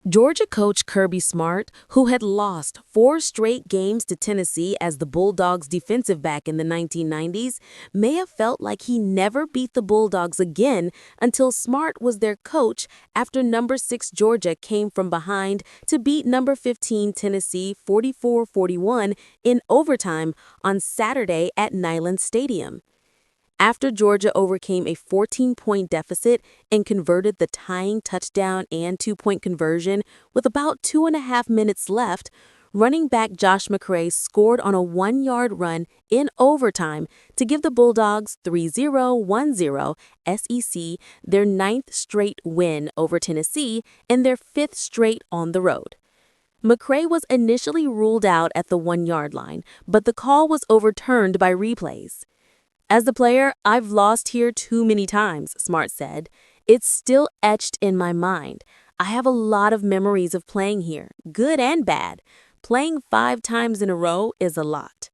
Georgia coach Kirby Smart, who had lost 4 straight games to Tennessee as the Bulldogs defensive back in the 1990s, may have felt like he never beat the Bulldogs again until Smart was their coach after number 6 Georgia came from behind to beat number 15 Tennessee 44-41 in overtime on Saturday at Neyland Stadium. After Georgia overcame a 14-point deficit and converted the tying touchdown and 2-point conversion with about 2.5 minutes left, running back Josh McCray scored on a 1-yard run in overtime to give the Bulldogs 3-0-1-0 SEC their 9th straight win over Tennessee and their 5th straight on the road. McCray was initially ruled out at the 1-yard line, but the call was overturned by replays. "As the player, I've lost here too many times," Smart said. "It's still etched in my mind. I have a lot of memories of playing here, good and bad. Playing 5 times in a row is a lot."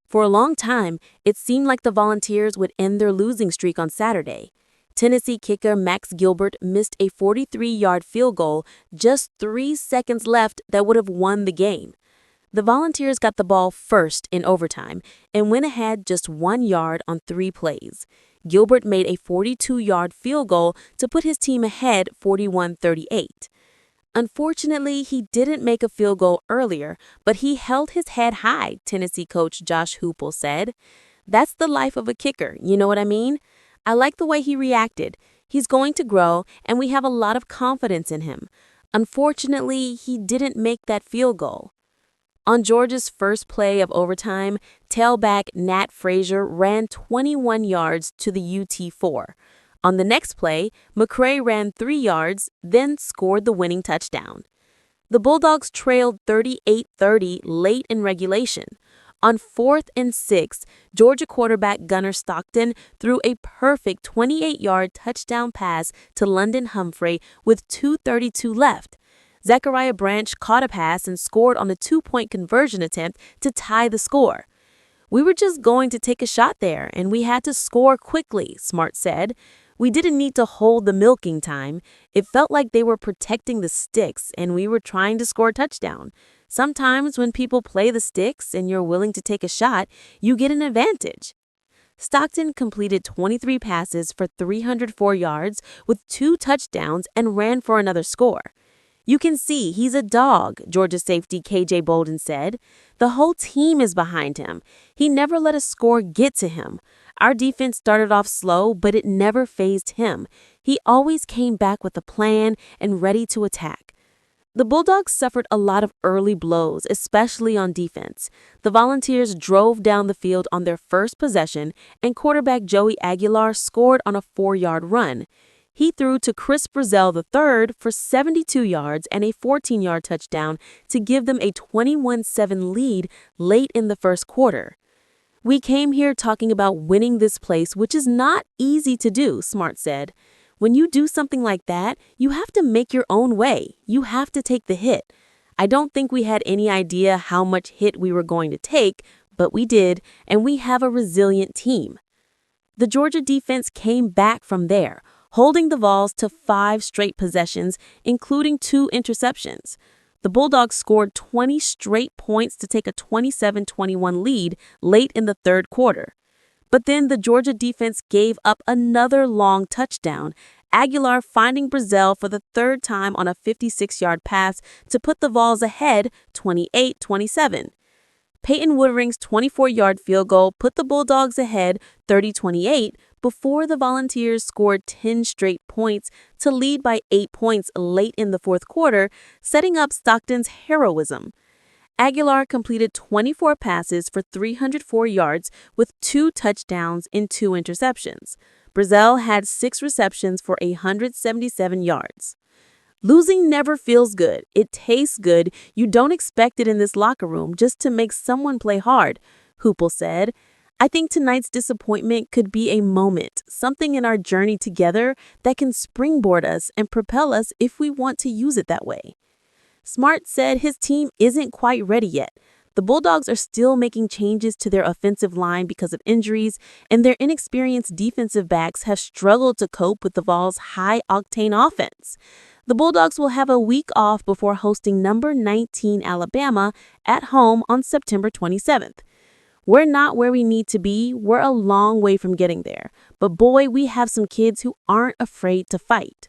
For a long time, it seemed like the Volunteers would end their losing streak on Saturday. Tennessee kicker Max Gilbert missed a 43-yard field goal just 3 seconds left that would have won the game. The Volunteers got the ball first in overtime and went ahead just 1 yard on 3 plays. Gilbert made a 42-yard field goal to put his team ahead 41-38. Unfortunately, he didn't make a field goal earlier, but he held his head high, Tennessee coach Josh Heupel said. "That's the life of a kicker, you know what I mean? I like the way he reacted. He's going to grow, and we have a lot of confidence in him. Unfortunately, he didn't make that field goal." On Georgia's first play of overtime, tailback Nat Frazier ran 21 yards to the UT4. On the next play, McCray ran 3 yards, then scored the winning touchdown. The Bulldogs trailed 38-30 late in regulation. On 4th and 6, Georgia quarterback Gunnar Stockton threw a perfect 28-yard touchdown pass to London Humphrey with 2:32 left. Zachariah Branch caught a pass and scored on a 2-point conversion attempt to tie the score. "We were just going to take a shot there, and we had to score quickly," Smart said. "We didn't need to hold the milking time. It felt like they were protecting the sticks, and we were trying to score a touchdown. Sometimes when people play the sticks and you're willing to take a shot, you get an advantage." Stockton completed 23 passes for 304 yards with 2 touchdowns and ran for another score. "You can see he's a dog," Georgia safety KJ Bolden said. "The whole team is behind him. He never let a score get to him. Our defense started off slow, but it never fazed him. He always came back with a plan and ready to attack." The Bulldogs suffered a lot of early blows, especially on defense. The Volunteers drove down the field on their first possession, and quarterback Joey Aguilar scored on a 4-yard run. He threw to Chris Brazel III for 72 yards and a 14-yard touchdown to give them a 21-7 lead late in the first quarter. "We came here talking about winning this place, which is not easy to do," Smart said. "When you do something like that, you have to make your own way. You have to take the hit. I don't think we had any idea how much hit we were going to take, but we did, and we have a resilient team." The Georgia defense came back from there, holding the Vols to 5 straight possessions, including 2 interceptions. The Bulldogs scored 20 straight points to take a 27-21 lead late in the third quarter. But then the Georgia defense gave up another long touchdown, Aguilar finding Brazel for the 3rd time on a 56-yard pass to put the Vols ahead 28-27. Peyton Woodring's 24-yard field goal put the Bulldogs ahead 30-28 before the Volunteers scored 10 straight points to lead by 8 points late in the fourth quarter, setting up Stockton's heroism. Aguilar completed 24 passes for 304 yards with 2 touchdowns and 2 interceptions. Brazel had 6 receptions for 177 yards. "Losing never feels good. It tastes good. You don't expect it in this locker room just to make someone play hard," Heupel said. "I think tonight's disappointment could be a moment, something in our journey together that can springboard us and propel us if we want to use it that way." Smart said his team isn't quite ready yet. The Bulldogs are still making changes to their offensive line because of injuries, and their inexperienced defensive backs have struggled to cope with the Vols' high-octane offense. The Bulldogs will have a week off before hosting number 19 Alabama at home on September 27th. We're not where we need to be. We're a long way from getting there. But boy, we have some kids who aren't afraid to fight.